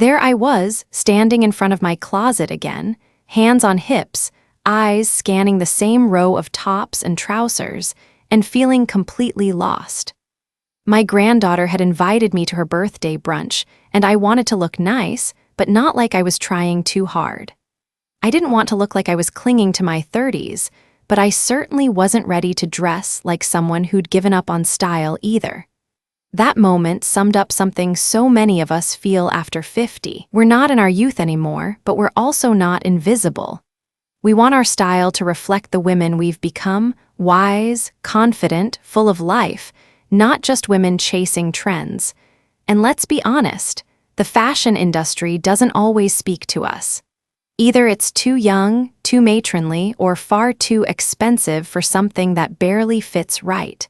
There I was, standing in front of my closet again, hands on hips, eyes scanning the same row of tops and trousers, and feeling completely lost. My granddaughter had invited me to her birthday brunch, and I wanted to look nice, but not like I was trying too hard. I didn't want to look like I was clinging to my 30s, but I certainly wasn't ready to dress like someone who'd given up on style either. That moment summed up something so many of us feel after 50. We're not in our youth anymore, but we're also not invisible. We want our style to reflect the women we've become, wise, confident, full of life, not just women chasing trends. And let's be honest, the fashion industry doesn't always speak to us. Either it's too young, too matronly, or far too expensive for something that barely fits right.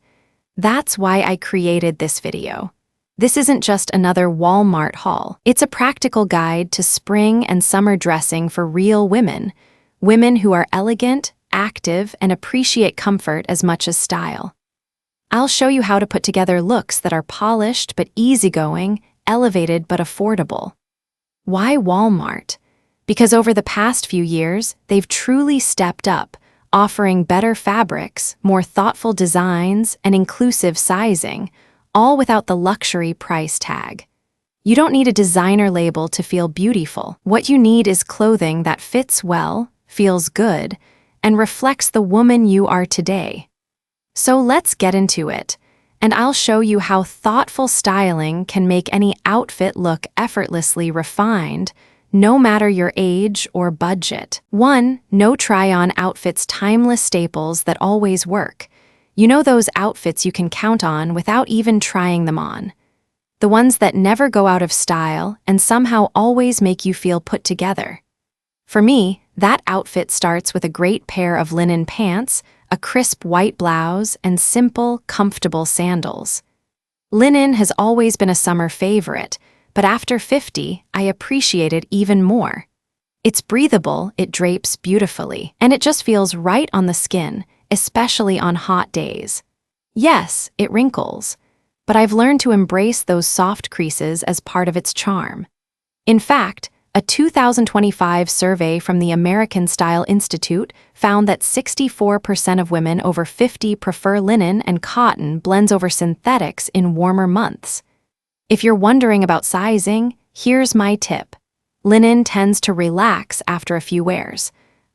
That's why I created this video. This isn't just another Walmart haul. It's a practical guide to spring and summer dressing for real women who are elegant, active, and appreciate comfort as much as style. I'll show you how to put together looks that are polished but easygoing, elevated but affordable. Why Walmart? Because over the past few years, they've truly stepped up, offering better fabrics, more thoughtful designs, and inclusive sizing, all without the luxury price tag. You don't need a designer label to feel beautiful. What you need is clothing that fits well, feels good, and reflects the woman you are today. So let's get into it, and I'll show you how thoughtful styling can make any outfit look effortlessly refined, no matter your age or budget. 1. No try-on outfits. Timeless staples that always work. You know those outfits you can count on without even trying them on. The ones that never go out of style and somehow always make you feel put together. For me, that outfit starts with a great pair of linen pants, a crisp white blouse, and simple, comfortable sandals. Linen has always been a summer favorite, but after 50, I appreciate it even more. It's breathable, it drapes beautifully, and it just feels right on the skin, especially on hot days. Yes, it wrinkles, but I've learned to embrace those soft creases as part of its charm. In fact, a 2025 survey from the American Style Institute found that 64% of women over 50 prefer linen and cotton blends over synthetics in warmer months. If you're wondering about sizing, here's my tip. Linen tends to relax after a few wears.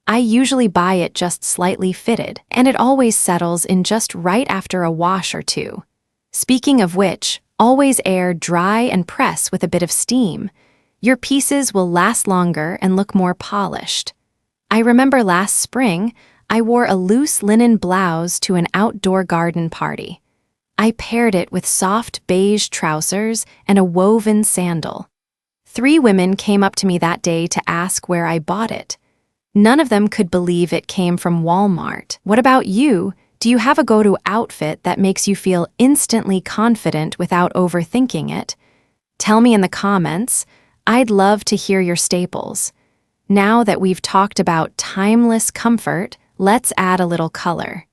I usually buy it just slightly fitted, and it always settles in just right after a wash or two. Speaking of which, always air dry and press with a bit of steam. Your pieces will last longer and look more polished. I remember last spring, I wore a loose linen blouse to an outdoor garden party. I paired it with soft beige trousers and a woven sandal. 3 women came up to me that day to ask where I bought it. None of them could believe it came from Walmart. What about you? Do you have a go-to outfit that makes you feel instantly confident without overthinking it? Tell me in the comments. I'd love to hear your staples. Now that we've talked about timeless comfort, let's add a little color.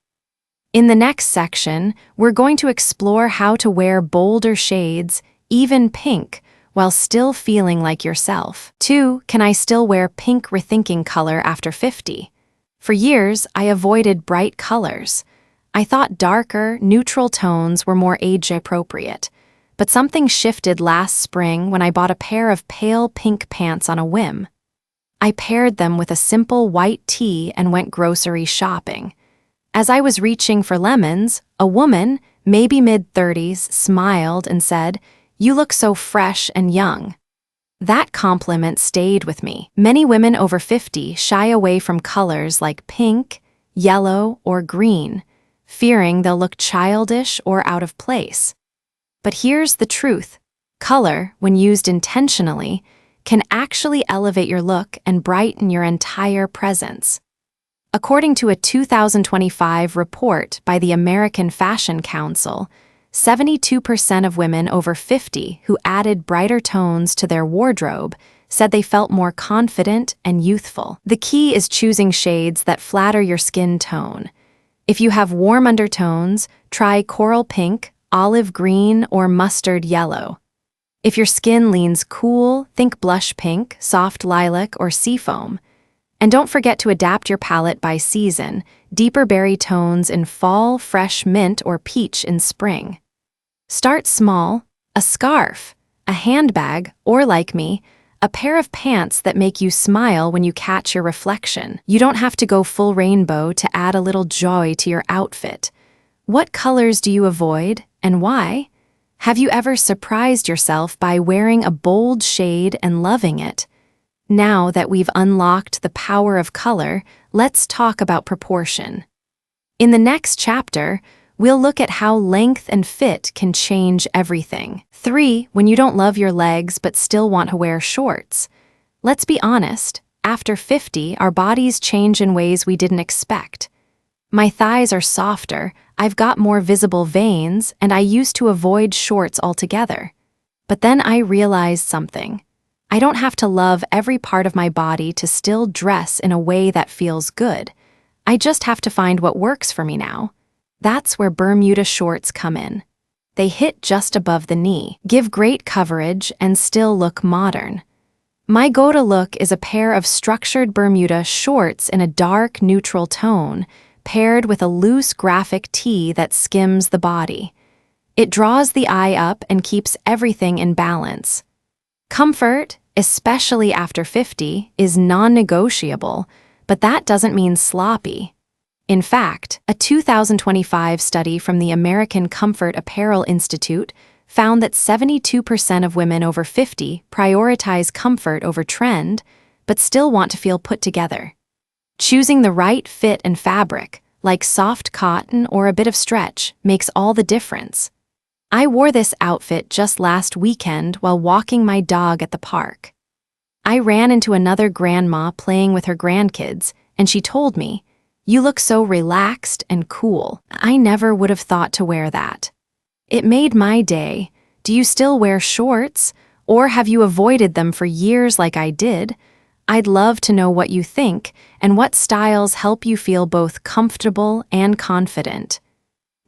In the next section, we're going to explore how to wear bolder shades, even pink, while still feeling like yourself. 2. Can I still wear pink? Rethinking color after 50. For years, I avoided bright colors. I thought darker, neutral tones were more age-appropriate. But something shifted last spring when I bought a pair of pale pink pants on a whim. I paired them with a simple white tee and went grocery shopping. As I was reaching for lemons, a woman, maybe mid-30s, smiled and said, "You look so fresh and young." That compliment stayed with me. Many women over 50 shy away from colors like pink, yellow, or green, fearing they'll look childish or out of place. But here's the truth. Color, when used intentionally, can actually elevate your look and brighten your entire presence. According to a 2025 report by the American Fashion Council, 72% of women over 50 who added brighter tones to their wardrobe said they felt more confident and youthful. The key is choosing shades that flatter your skin tone. If you have warm undertones, try coral pink, olive green, or mustard yellow. If your skin leans cool, think blush pink, soft lilac, or seafoam. And don't forget to adapt your palette by season, deeper berry tones in fall, fresh mint, or peach in spring. Start small, a scarf, a handbag, or like me, a pair of pants that make you smile when you catch your reflection. You don't have to go full rainbow to add a little joy to your outfit. What colors do you avoid, and why? Have you ever surprised yourself by wearing a bold shade and loving it? Now that we've unlocked the power of color, let's talk about proportion. In the next chapter, we'll look at how length and fit can change everything. 3. When you don't love your legs but still want to wear shorts. Let's be honest, after 50, our bodies change in ways we didn't expect. My thighs are softer, I've got more visible veins, and I used to avoid shorts altogether. But then I realized something. I don't have to love every part of my body to still dress in a way that feels good. I just have to find what works for me now. That's where Bermuda shorts come in. They hit just above the knee, give great coverage, and still look modern. My go-to look is a pair of structured Bermuda shorts in a dark, neutral tone, paired with a loose graphic tee that skims the body. It draws the eye up and keeps everything in balance. Comfort, especially after 50, is non-negotiable, but that doesn't mean sloppy. In fact, a 2025 study from the American Comfort Apparel Institute found that 72% of women over 50 prioritize comfort over trend, but still want to feel put together. Choosing the right fit and fabric, like soft cotton or a bit of stretch, makes all the difference. I wore this outfit just last weekend while walking my dog at the park. I ran into another grandma playing with her grandkids, and she told me, "You look so relaxed and cool. I never would have thought to wear that." It made my day. Do you still wear shorts? Or have you avoided them for years like I did? I'd love to know what you think and what styles help you feel both comfortable and confident.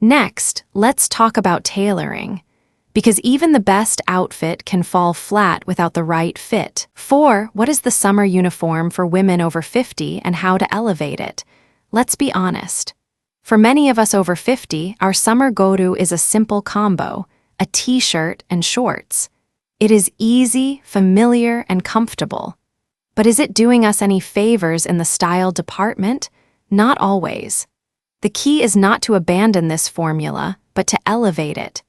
Next, let's talk about tailoring, because even the best outfit can fall flat without the right fit. 4. What is the summer uniform for women over 50 and how to elevate it? Let's be honest. For many of us over 50, our summer go-to is a simple combo, a t-shirt and shorts. It is easy, familiar, and comfortable. But is it doing us any favors in the style department? Not always. The key is not to abandon this formula, but to elevate it.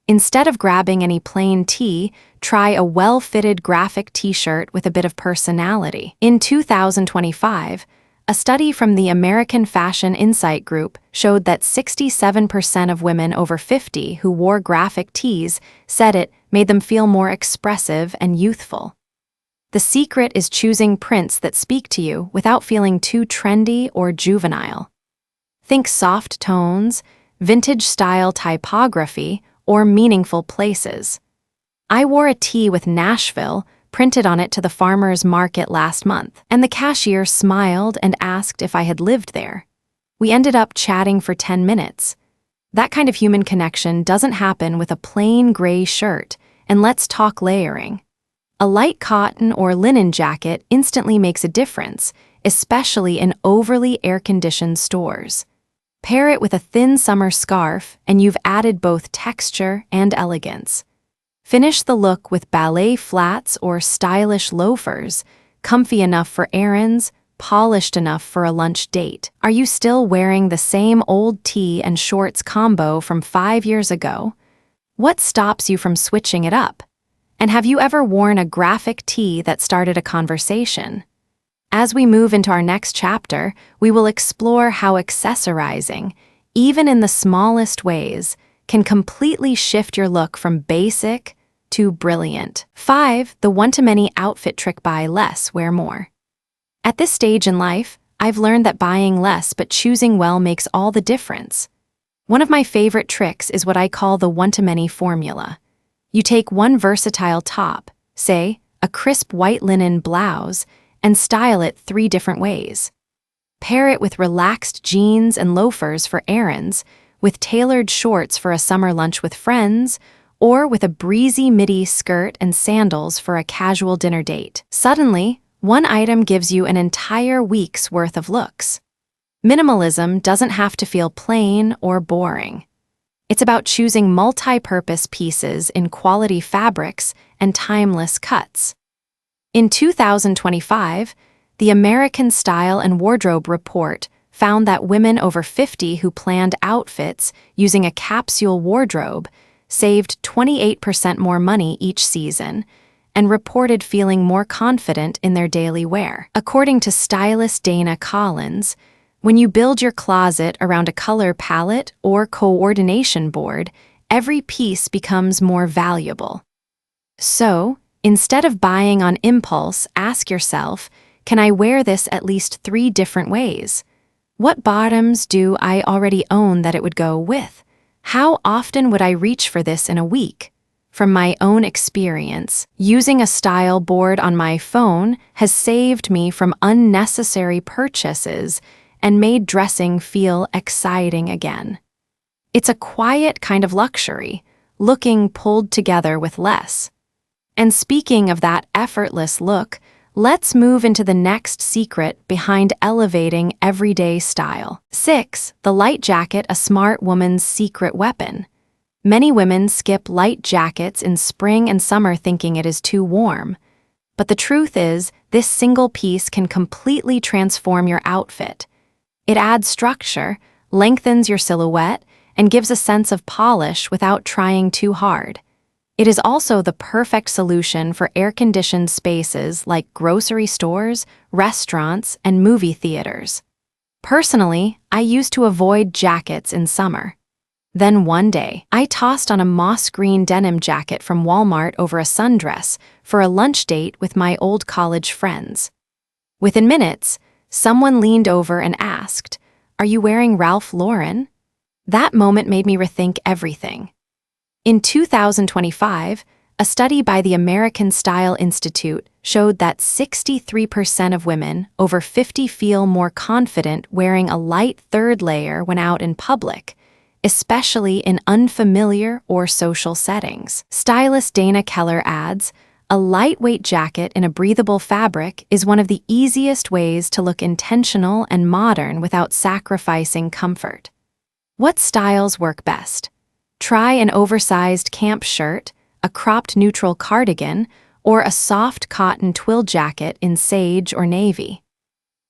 Instead of grabbing any plain tee, try a well-fitted graphic t-shirt with a bit of personality. In 2025, a study from the American Fashion Insight Group showed that 67% of women over 50 who wore graphic tees said it made them feel more expressive and youthful. The secret is choosing prints that speak to you without feeling too trendy or juvenile. Think soft tones, vintage-style typography, or meaningful places. I wore a tee with Nashville printed on it to the farmer's market last month, and the cashier smiled and asked if I had lived there. We ended up chatting for 10 minutes. That kind of human connection doesn't happen with a plain gray shirt, and let's talk layering. A light cotton or linen jacket instantly makes a difference, especially in overly air-conditioned stores. Pair it with a thin summer scarf, and you've added both texture and elegance. Finish the look with ballet flats or stylish loafers, comfy enough for errands, polished enough for a lunch date. Are you still wearing the same old tee and shorts combo from 5 years ago? What stops you from switching it up? And have you ever worn a graphic tee that started a conversation? As we move into our next chapter, we will explore how accessorizing, even in the smallest ways, can completely shift your look from basic to brilliant. 5. The one-to-many outfit trick: buy less, wear more. At this stage in life, I've learned that buying less but choosing well makes all the difference. One of my favorite tricks is what I call the one-to-many formula. You take one versatile top, say, a crisp white linen blouse, and style it 3 different ways. Pair it with relaxed jeans and loafers for errands, with tailored shorts for a summer lunch with friends, or with a breezy midi skirt and sandals for a casual dinner date. Suddenly, one item gives you an entire week's worth of looks. Minimalism doesn't have to feel plain or boring. It's about choosing multi-purpose pieces in quality fabrics and timeless cuts. In 2025, the American Style and Wardrobe Report found that women over 50 who planned outfits using a capsule wardrobe saved 28% more money each season and reported feeling more confident in their daily wear. According to stylist Dana Collins, when you build your closet around a color palette or coordination board, every piece becomes more valuable. So, instead of buying on impulse, ask yourself, can I wear this at least 3 different ways? What bottoms do I already own that it would go with? How often would I reach for this in a week? From my own experience, using a style board on my phone has saved me from unnecessary purchases and made dressing feel exciting again. It's a quiet kind of luxury, looking pulled together with less. And speaking of that effortless look, let's move into the next secret behind elevating everyday style. 6. The light jacket, a smart woman's secret weapon. Many women skip light jackets in spring and summer thinking it is too warm. But the truth is, this single piece can completely transform your outfit. It adds structure, lengthens your silhouette, and gives a sense of polish without trying too hard. It is also the perfect solution for air-conditioned spaces like grocery stores, restaurants, and movie theaters. Personally, I used to avoid jackets in summer. Then one day, I tossed on a moss green denim jacket from Walmart over a sundress for a lunch date with my old college friends. Within minutes, someone leaned over and asked, "Are you wearing Ralph Lauren?" That moment made me rethink everything. In 2025, a study by the American Style Institute showed that 63% of women over 50 feel more confident wearing a light third layer when out in public, especially in unfamiliar or social settings. Stylist Dana Keller adds, "A lightweight jacket in a breathable fabric is one of the easiest ways to look intentional and modern without sacrificing comfort." What styles work best? Try an oversized camp shirt, a cropped neutral cardigan, or a soft cotton twill jacket in sage or navy.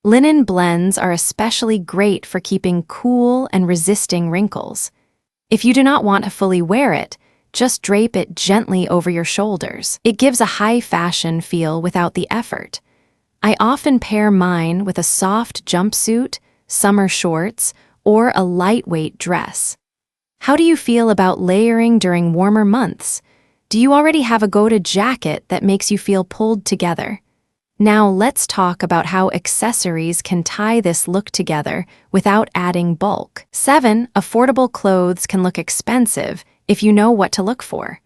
Linen blends are especially great for keeping cool and resisting wrinkles. If you do not want to fully wear it, just drape it gently over your shoulders. It gives a high fashion feel without the effort. I often pair mine with a soft jumpsuit, summer shorts, or a lightweight dress. How do you feel about layering during warmer months? Do you already have a go-to jacket that makes you feel pulled together? Now let's talk about how accessories can tie this look together without adding bulk. 7. Affordable clothes can look expensive if you know what to look for.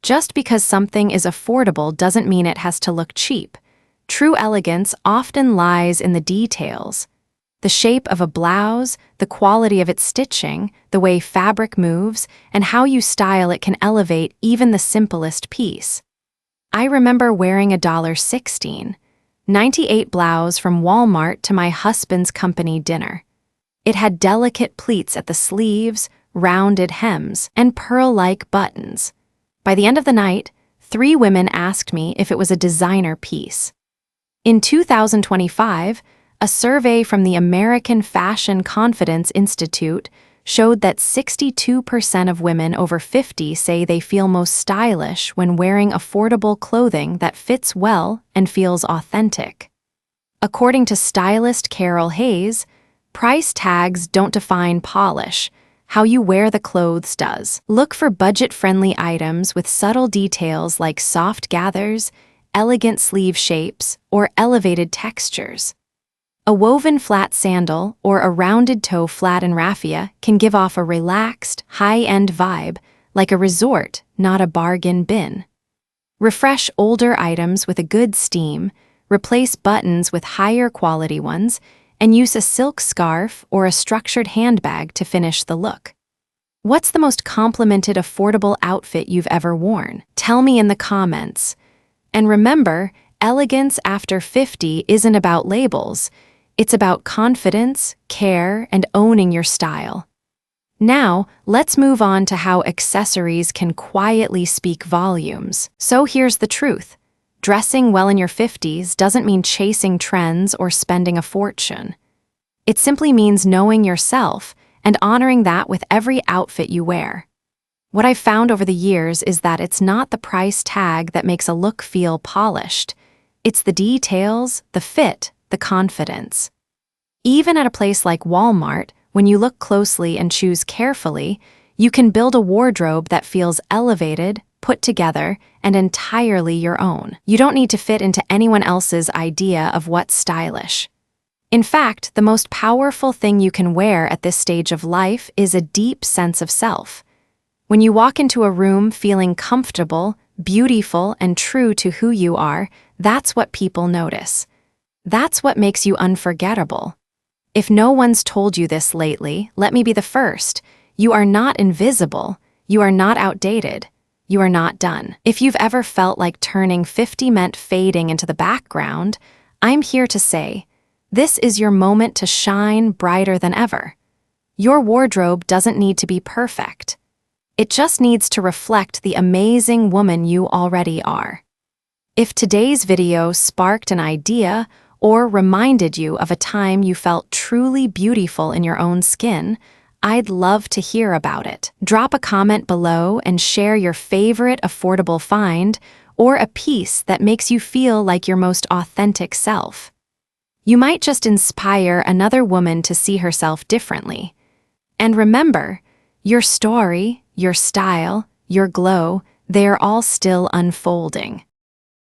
Just because something is affordable doesn't mean it has to look cheap. True elegance often lies in the details. The shape of a blouse, the quality of its stitching, the way fabric moves, and how you style it can elevate even the simplest piece. I remember wearing a $16.98 blouse from Walmart to my husband's company dinner. It had delicate pleats at the sleeves, rounded hems, and pearl-like buttons. By the end of the night, 3 women asked me if it was a designer piece. In 2025, a survey from the American Fashion Confidence Institute showed that 62% of women over 50 say they feel most stylish when wearing affordable clothing that fits well and feels authentic. According to stylist Carol Hayes, price tags don't define polish. How you wear the clothes does. Look for budget-friendly items with subtle details like soft gathers, elegant sleeve shapes, or elevated textures. A woven flat sandal or a rounded toe flat and raffia can give off a relaxed, high-end vibe, like a resort, not a bargain bin. Refresh older items with a good steam, replace buttons with higher quality ones, and use a silk scarf or a structured handbag to finish the look. What's the most complimented affordable outfit you've ever worn? Tell me in the comments. And remember, elegance after 50 isn't about labels. It's about confidence, care, and owning your style. Now, let's move on to how accessories can quietly speak volumes. So here's the truth. Dressing well in your 50s doesn't mean chasing trends or spending a fortune. It simply means knowing yourself and honoring that with every outfit you wear. What I've found over the years is that it's not the price tag that makes a look feel polished. It's the details, the fit, the confidence. Even at a place like Walmart, when you look closely and choose carefully, you can build a wardrobe that feels elevated, put together, and entirely your own. You don't need to fit into anyone else's idea of what's stylish. In fact, the most powerful thing you can wear at this stage of life is a deep sense of self. When you walk into a room feeling comfortable, beautiful, and true to who you are, that's what people notice. That's what makes you unforgettable. If no one's told you this lately, let me be the first. You are not invisible. You are not outdated. You are not done. If you've ever felt like turning 50 meant fading into the background, I'm here to say, this is your moment to shine brighter than ever. Your wardrobe doesn't need to be perfect. It just needs to reflect the amazing woman you already are. If today's video sparked an idea or reminded you of a time you felt truly beautiful in your own skin, I'd love to hear about it. Drop a comment below and share your favorite affordable find or a piece that makes you feel like your most authentic self. You might just inspire another woman to see herself differently. And remember, your story, your style, your glow, they're all still unfolding.